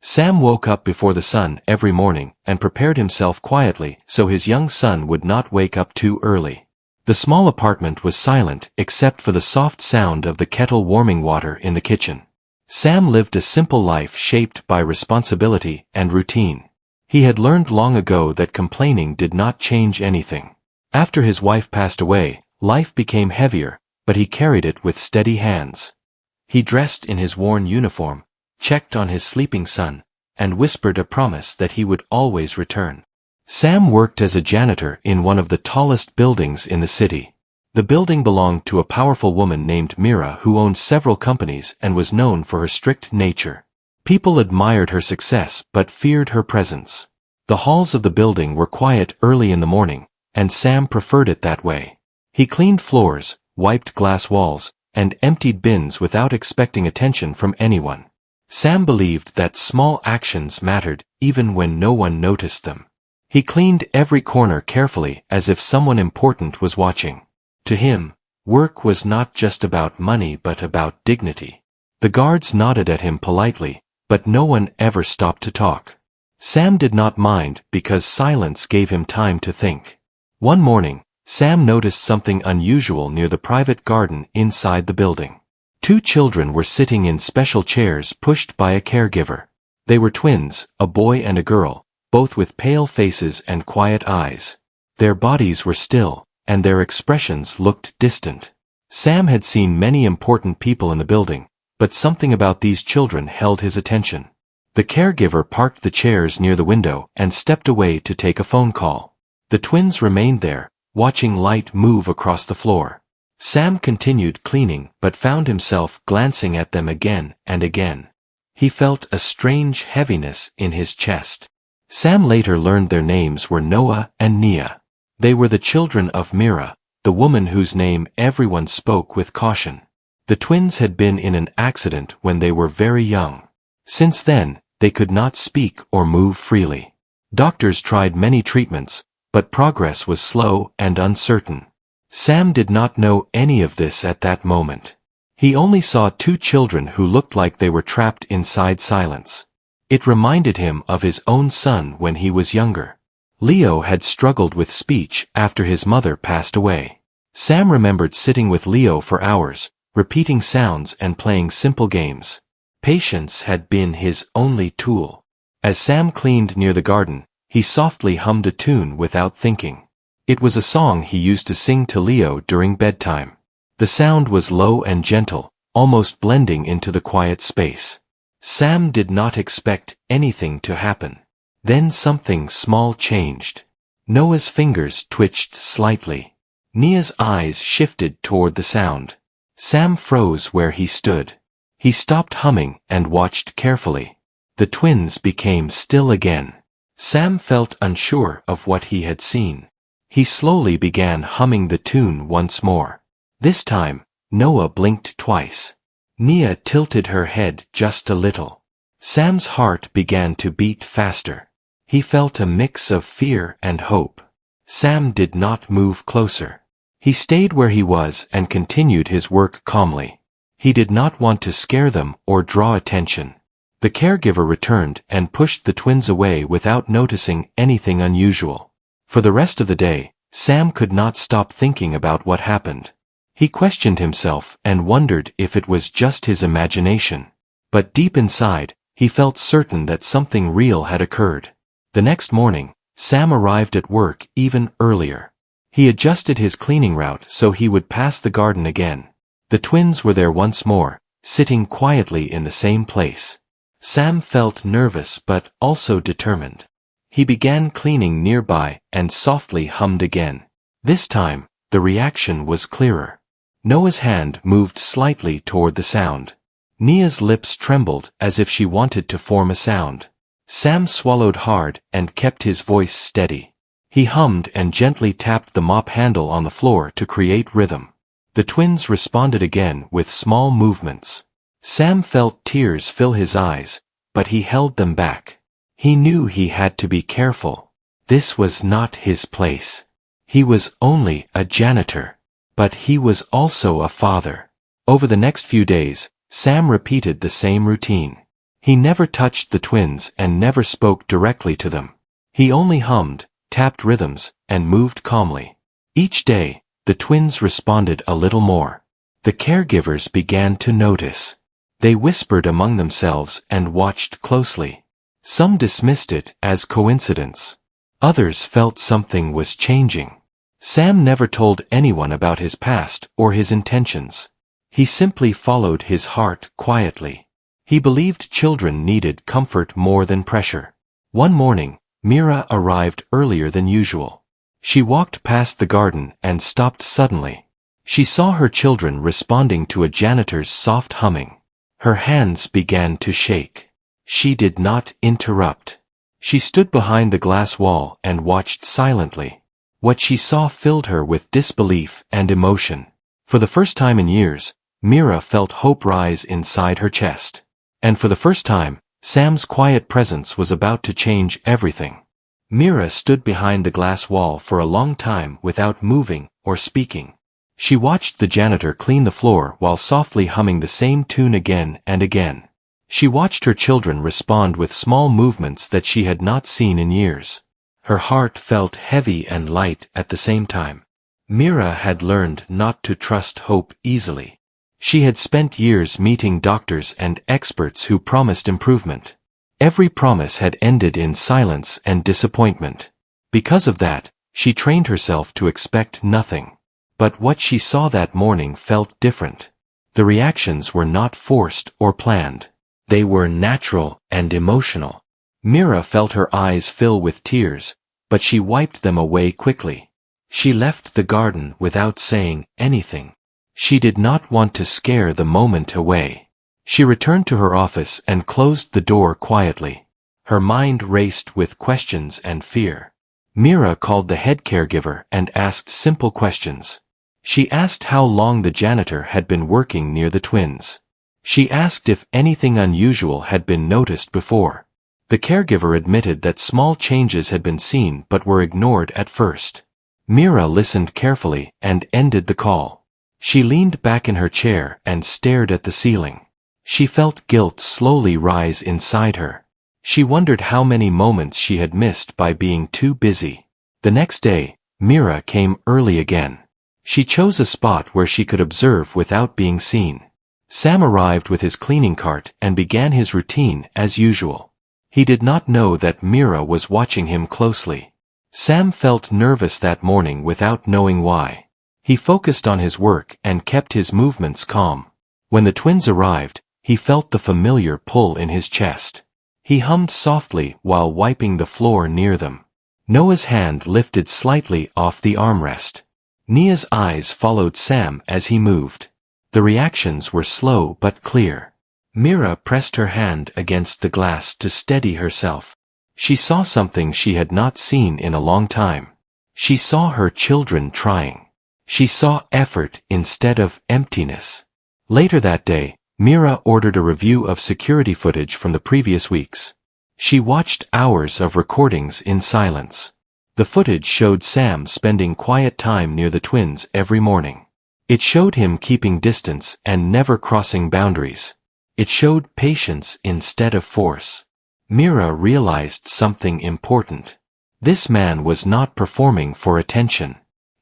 Sam woke up before the sun every morning and prepared himself quietly so his young son would not wake up too early. The small apartment was silent except for the soft sound of the kettle warming water in the kitchen. Sam lived a simple life shaped by responsibility and routine. He had learned long ago that complaining did not change anything. After his wife passed away, life became heavier, but he carried it with steady hands. He dressed in his worn uniform, checked on his sleeping son, and whispered a promise that he would always return. Sam worked as a janitor in one of the tallest buildings in the city. The building belonged to a powerful woman named Mira who owned several companies and was known for her strict nature. People admired her success but feared her presence. The halls of the building were quiet early in the morning, and Sam preferred it that way. He cleaned floors, wiped glass walls, and emptied bins without expecting attention from anyone. Sam believed that small actions mattered even when no one noticed them. He cleaned every corner carefully as if someone important was watching. To him, work was not just about money but about dignity. The guards nodded at him politely, but no one ever stopped to talk. Sam did not mind because silence gave him time to think. One morning, Sam noticed something unusual near the private garden inside the building. 2 children were sitting in special chairs pushed by a caregiver. They were twins, a boy and a girl, both with pale faces and quiet eyes. Their bodies were still, and their expressions looked distant. Sam had seen many important people in the building, but something about these children held his attention. The caregiver parked the chairs near the window and stepped away to take a phone call. The twins remained there, watching light move across the floor. Sam continued cleaning but found himself glancing at them again and again. He felt a strange heaviness in his chest. Sam later learned their names were Noah and Nia. They were the children of Mira, the woman whose name everyone spoke with caution. The twins had been in an accident when they were very young. Since then, they could not speak or move freely. Doctors tried many treatments, but progress was slow and uncertain. Sam did not know any of this at that moment. He only saw 2 children who looked like they were trapped inside silence. It reminded him of his own son when he was younger. Leo had struggled with speech after his mother passed away. Sam remembered sitting with Leo for hours, repeating sounds and playing simple games. Patience had been his only tool. As Sam cleaned near the garden, he softly hummed a tune without thinking. It was a song he used to sing to Leo during bedtime. The sound was low and gentle, almost blending into the quiet space. Sam did not expect anything to happen. Then something small changed. Noah's fingers twitched slightly. Nia's eyes shifted toward the sound. Sam froze where he stood. He stopped humming and watched carefully. The twins became still again. Sam felt unsure of what he had seen. He slowly began humming the tune once more. This time, Noah blinked twice. Nia tilted her head just a little. Sam's heart began to beat faster. He felt a mix of fear and hope. Sam did not move closer. He stayed where he was and continued his work calmly. He did not want to scare them or draw attention. The caregiver returned and pushed the twins away without noticing anything unusual. For the rest of the day, Sam could not stop thinking about what happened. He questioned himself and wondered if it was just his imagination. But deep inside, he felt certain that something real had occurred. The next morning, Sam arrived at work even earlier. He adjusted his cleaning route so he would pass the garden again. The twins were there once more, sitting quietly in the same place. Sam felt nervous but also determined. He began cleaning nearby and softly hummed again. This time, the reaction was clearer. Noah's hand moved slightly toward the sound. Nia's lips trembled as if she wanted to form a sound. Sam swallowed hard and kept his voice steady. He hummed and gently tapped the mop handle on the floor to create rhythm. The twins responded again with small movements. Sam felt tears fill his eyes, but he held them back. He knew he had to be careful. This was not his place. He was only a janitor. But he was also a father. Over the next few days, Sam repeated the same routine. He never touched the twins and never spoke directly to them. He only hummed, tapped rhythms, and moved calmly. Each day, the twins responded a little more. The caregivers began to notice. They whispered among themselves and watched closely. Some dismissed it as coincidence. Others felt something was changing. Sam never told anyone about his past or his intentions. He simply followed his heart quietly. He believed children needed comfort more than pressure. One morning, Mira arrived earlier than usual. She walked past the garden and stopped suddenly. She saw her children responding to a janitor's soft humming. Her hands began to shake. She did not interrupt. She stood behind the glass wall and watched silently. What she saw filled her with disbelief and emotion. For the first time in years, Mira felt hope rise inside her chest. And for the first time, Sam's quiet presence was about to change everything. Mira stood behind the glass wall for a long time without moving or speaking. She watched the janitor clean the floor while softly humming the same tune again and again. She watched her children respond with small movements that she had not seen in years. Her heart felt heavy and light at the same time. Mira had learned not to trust hope easily. She had spent years meeting doctors and experts who promised improvement. Every promise had ended in silence and disappointment. Because of that, she trained herself to expect nothing. But what she saw that morning felt different. The reactions were not forced or planned. They were natural and emotional. Mira felt her eyes fill with tears, but she wiped them away quickly. She left the garden without saying anything. She did not want to scare the moment away. She returned to her office and closed the door quietly. Her mind raced with questions and fear. Mira called the head caregiver and asked simple questions. She asked how long the janitor had been working near the twins. She asked if anything unusual had been noticed before. The caregiver admitted that small changes had been seen but were ignored at first. Mira listened carefully and ended the call. She leaned back in her chair and stared at the ceiling. She felt guilt slowly rise inside her. She wondered how many moments she had missed by being too busy. The next day, Mira came early again. She chose a spot where she could observe without being seen. Sam arrived with his cleaning cart and began his routine as usual. He did not know that Mira was watching him closely. Sam felt nervous that morning without knowing why. He focused on his work and kept his movements calm. When the twins arrived, he felt the familiar pull in his chest. He hummed softly while wiping the floor near them. Noah's hand lifted slightly off the armrest. Nia's eyes followed Sam as he moved. The reactions were slow but clear. Mira pressed her hand against the glass to steady herself. She saw something she had not seen in a long time. She saw her children trying. She saw effort instead of emptiness. Later that day, Mira ordered a review of security footage from the previous weeks. She watched hours of recordings in silence. The footage showed Sam spending quiet time near the twins every morning. It showed him keeping distance and never crossing boundaries. It showed patience instead of force. Mira realized something important. This man was not performing for attention.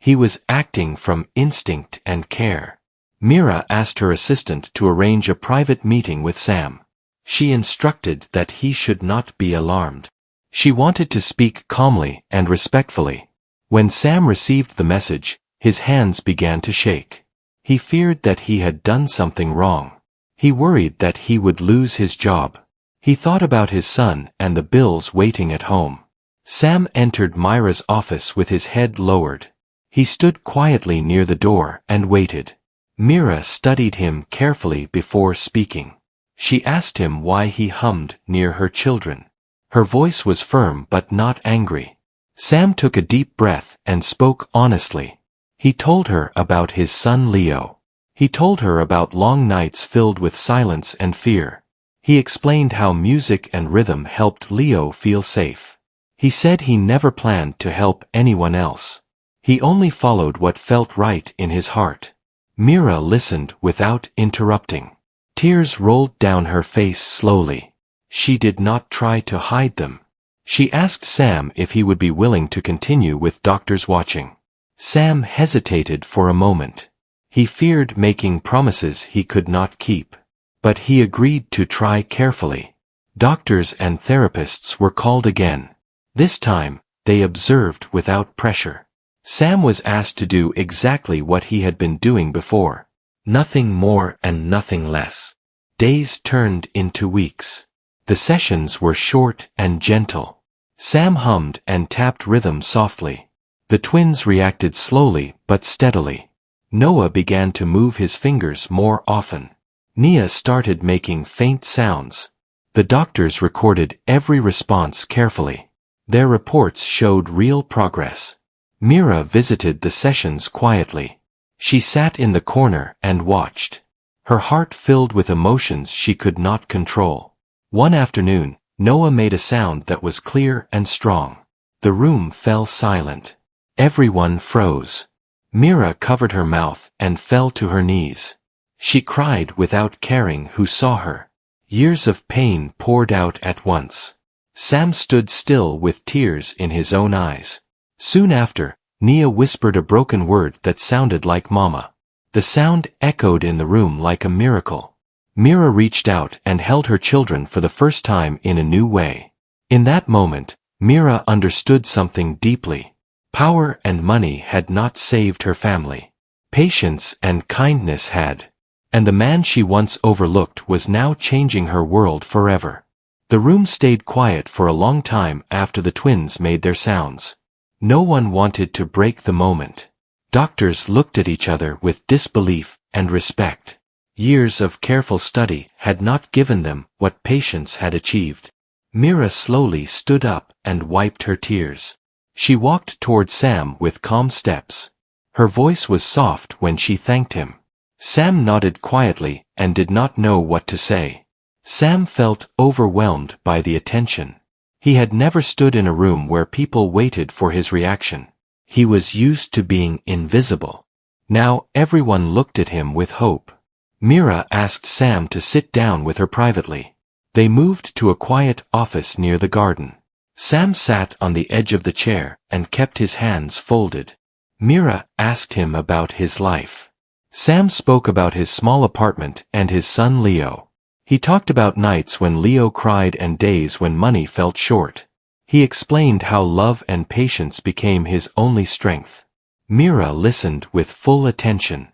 He was acting from instinct and care. Mira asked her assistant to arrange a private meeting with Sam. She instructed that he should not be alarmed. She wanted to speak calmly and respectfully. When Sam received the message, his hands began to shake. He feared that he had done something wrong. He worried that he would lose his job. He thought about his son and the bills waiting at home. Sam entered Myra's office with his head lowered. He stood quietly near the door and waited. Mira studied him carefully before speaking. She asked him why he hummed near her children. Her voice was firm but not angry. Sam took a deep breath and spoke honestly. He told her about his son Leo. He told her about long nights filled with silence and fear. He explained how music and rhythm helped Leo feel safe. He said he never planned to help anyone else. He only followed what felt right in his heart. Mira listened without interrupting. Tears rolled down her face slowly. She did not try to hide them. She asked Sam if he would be willing to continue with doctors watching. Sam hesitated for a moment. He feared making promises he could not keep. But he agreed to try carefully. Doctors and therapists were called again. This time, they observed without pressure. Sam was asked to do exactly what he had been doing before. Nothing more and nothing less. Days turned into weeks. The sessions were short and gentle. Sam hummed and tapped rhythm softly. The twins reacted slowly but steadily. Noah began to move his fingers more often. Nia started making faint sounds. The doctors recorded every response carefully. Their reports showed real progress. Mira visited the sessions quietly. She sat in the corner and watched. Her heart filled with emotions she could not control. One afternoon, Noah made a sound that was clear and strong. The room fell silent. Everyone froze. Mira covered her mouth and fell to her knees. She cried without caring who saw her. Years of pain poured out at once. Sam stood still with tears in his own eyes. Soon after, Nia whispered a broken word that sounded like Mama. The sound echoed in the room like a miracle. Mira reached out and held her children for the first time in a new way. In that moment, Mira understood something deeply. Power and money had not saved her family. Patience and kindness had. And the man she once overlooked was now changing her world forever. The room stayed quiet for a long time after the twins made their sounds. No one wanted to break the moment. Doctors looked at each other with disbelief and respect. Years of careful study had not given them what patience had achieved. Mira slowly stood up and wiped her tears. She walked toward Sam with calm steps. Her voice was soft when she thanked him. Sam nodded quietly and did not know what to say. Sam felt overwhelmed by the attention. He had never stood in a room where people waited for his reaction. He was used to being invisible. Now everyone looked at him with hope. Mira asked Sam to sit down with her privately. They moved to a quiet office near the garden. Sam sat on the edge of the chair and kept his hands folded. Mira asked him about his life. Sam spoke about his small apartment and his son Leo. He talked about nights when Leo cried and days when money felt short. He explained how love and patience became his only strength. Mira listened with full attention.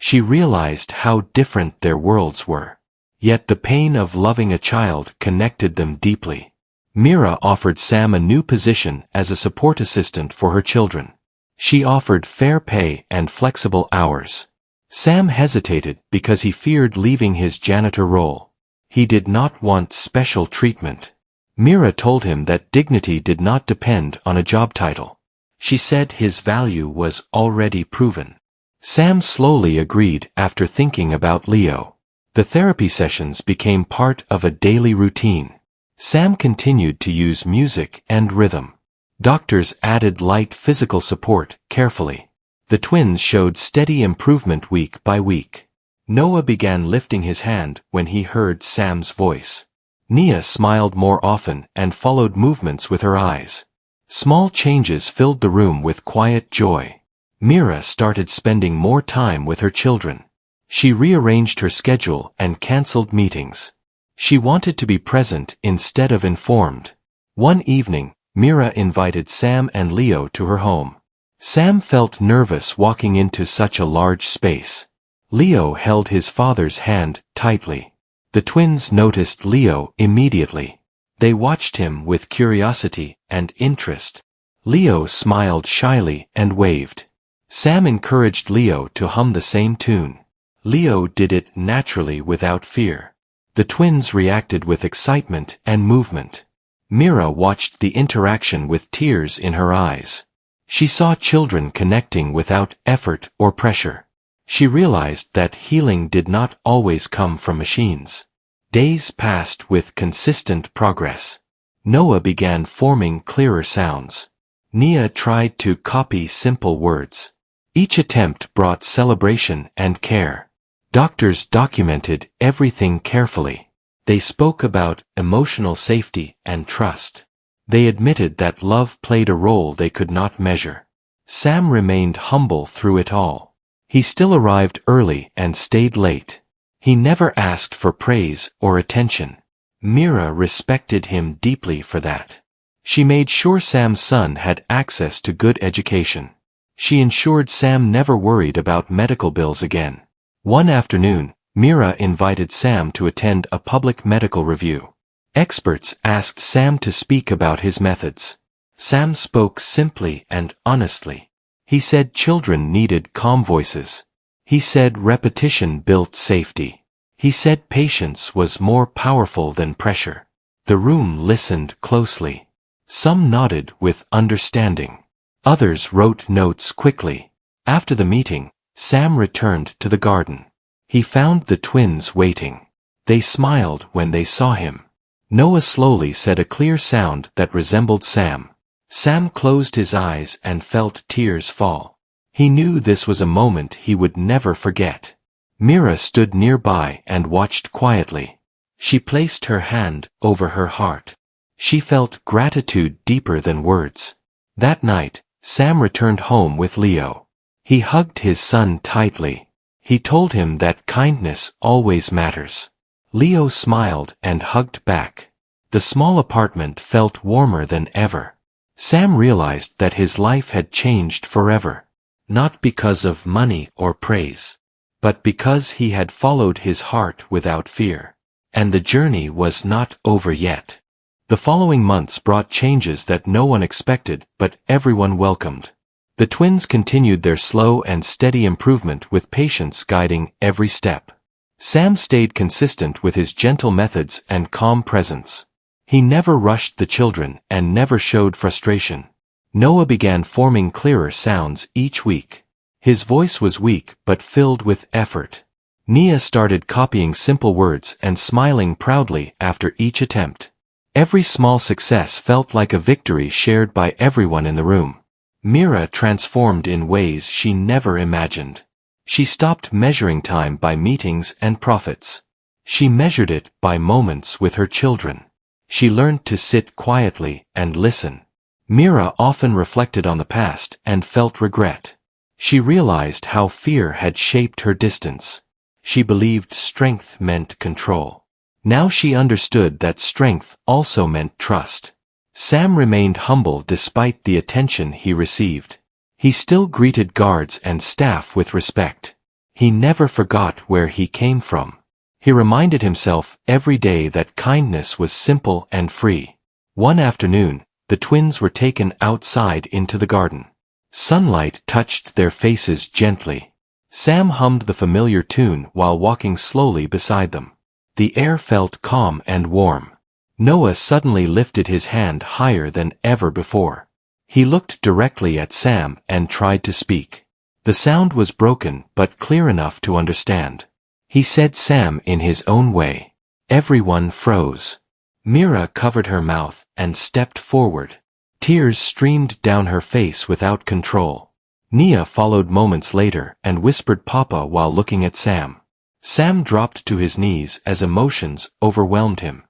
She realized how different their worlds were. Yet the pain of loving a child connected them deeply. Mira offered Sam a new position as a support assistant for her children. She offered fair pay and flexible hours. Sam hesitated because he feared leaving his janitor role. He did not want special treatment. Mira told him that dignity did not depend on a job title. She said his value was already proven. Sam slowly agreed after thinking about Leo. The therapy sessions became part of a daily routine. Sam continued to use music and rhythm. Doctors added light physical support carefully. The twins showed steady improvement week by week. Noah began lifting his hand when he heard Sam's voice. Nia smiled more often and followed movements with her eyes. Small changes filled the room with quiet joy. Mira started spending more time with her children. She rearranged her schedule and canceled meetings. She wanted to be present instead of informed. One evening, Mira invited Sam and Leo to her home. Sam felt nervous walking into such a large space. Leo held his father's hand tightly. The twins noticed Leo immediately. They watched him with curiosity and interest. Leo smiled shyly and waved. Sam encouraged Leo to hum the same tune. Leo did it naturally without fear. The twins reacted with excitement and movement. Mira watched the interaction with tears in her eyes. She saw children connecting without effort or pressure. She realized that healing did not always come from machines. Days passed with consistent progress. Noah began forming clearer sounds. Nia tried to copy simple words. Each attempt brought celebration and care. Doctors documented everything carefully. They spoke about emotional safety and trust. They admitted that love played a role they could not measure. Sam remained humble through it all. He still arrived early and stayed late. He never asked for praise or attention. Mira respected him deeply for that. She made sure Sam's son had access to good education. She ensured Sam never worried about medical bills again. One afternoon, Mira invited Sam to attend a public medical review. Experts asked Sam to speak about his methods. Sam spoke simply and honestly. He said children needed calm voices. He said repetition built safety. He said patience was more powerful than pressure. The room listened closely. Some nodded with understanding. Others wrote notes quickly. After the meeting, Sam returned to the garden. He found the twins waiting. They smiled when they saw him. Noah slowly said a clear sound that resembled Sam. Sam closed his eyes and felt tears fall. He knew this was a moment he would never forget. Mira stood nearby and watched quietly. She placed her hand over her heart. She felt gratitude deeper than words. That night, Sam returned home with Leo. He hugged his son tightly. He told him that kindness always matters. Leo smiled and hugged back. The small apartment felt warmer than ever. Sam realized that his life had changed forever. Not because of money or praise, but because he had followed his heart without fear. And the journey was not over yet. The following months brought changes that no one expected, but everyone welcomed. The twins continued their slow and steady improvement with patience guiding every step. Sam stayed consistent with his gentle methods and calm presence. He never rushed the children and never showed frustration. Noah began forming clearer sounds each week. His voice was weak but filled with effort. Nia started copying simple words and smiling proudly after each attempt. Every small success felt like a victory shared by everyone in the room. Mira transformed in ways she never imagined. She stopped measuring time by meetings and profits. She measured it by moments with her children. She learned to sit quietly and listen. Mira often reflected on the past and felt regret. She realized how fear had shaped her distance. She believed strength meant control. Now she understood that strength also meant trust. Sam remained humble despite the attention he received. He still greeted guards and staff with respect. He never forgot where he came from. He reminded himself every day that kindness was simple and free. One afternoon, the twins were taken outside into the garden. Sunlight touched their faces gently. Sam hummed the familiar tune while walking slowly beside them. The air felt calm and warm. Noah suddenly lifted his hand higher than ever before. He looked directly at Sam and tried to speak. The sound was broken but clear enough to understand. He said Sam in his own way. Everyone froze. Mira covered her mouth and stepped forward. Tears streamed down her face without control. Nia followed moments later and whispered Papa while looking at Sam. Sam dropped to his knees as emotions overwhelmed him.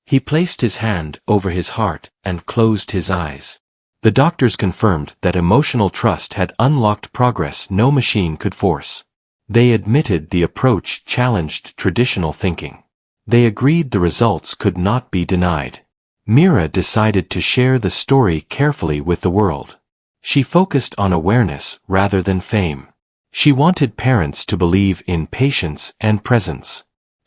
He placed his hand over his heart and closed his eyes. The doctors confirmed that emotional trust had unlocked progress no machine could force. They admitted the approach challenged traditional thinking. They agreed the results could not be denied. Mira decided to share the story carefully with the world. She focused on awareness rather than fame. She wanted parents to believe in patience and presence.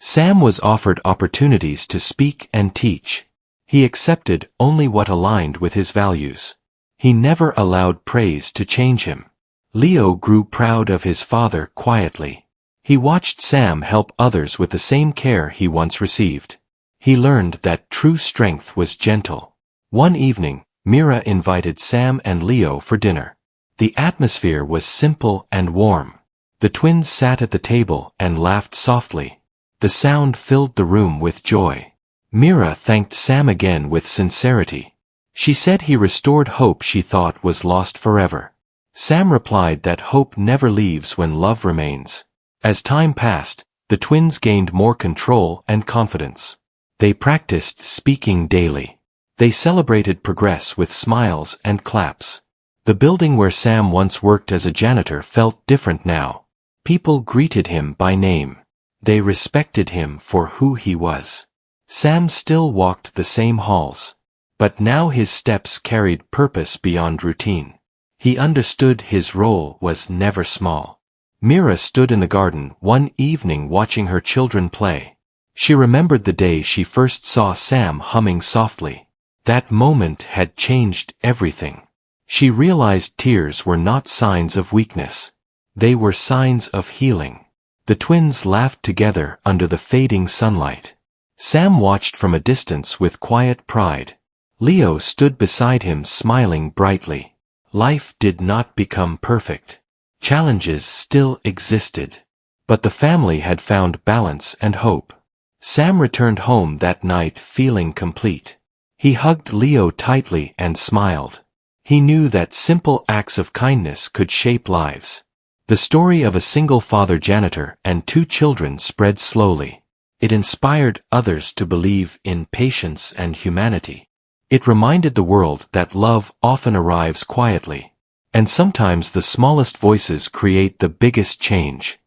Sam was offered opportunities to speak and teach. He accepted only what aligned with his values. He never allowed praise to change him. Leo grew proud of his father quietly. He watched Sam help others with the same care he once received. He learned that true strength was gentle. One evening, Mira invited Sam and Leo for dinner. The atmosphere was simple and warm. The twins sat at the table and laughed softly. The sound filled the room with joy. Mira thanked Sam again with sincerity. She said he restored hope she thought was lost forever. Sam replied that hope never leaves when love remains. As time passed, the twins gained more control and confidence. They practiced speaking daily. They celebrated progress with smiles and claps. The building where Sam once worked as a janitor felt different now. People greeted him by name. They respected him for who he was. Sam still walked the same halls. But now his steps carried purpose beyond routine. He understood his role was never small. Mira stood in the garden one evening watching her children play. She remembered the day she first saw Sam humming softly. That moment had changed everything. She realized tears were not signs of weakness. They were signs of healing. The twins laughed together under the fading sunlight. Sam watched from a distance with quiet pride. Leo stood beside him smiling brightly. Life did not become perfect. Challenges still existed. But the family had found balance and hope. Sam returned home that night feeling complete. He hugged Leo tightly and smiled. He knew that simple acts of kindness could shape lives. The story of a single father janitor and 2 children spread slowly. It inspired others to believe in patience and humanity. It reminded the world that love often arrives quietly. And sometimes the smallest voices create the biggest change.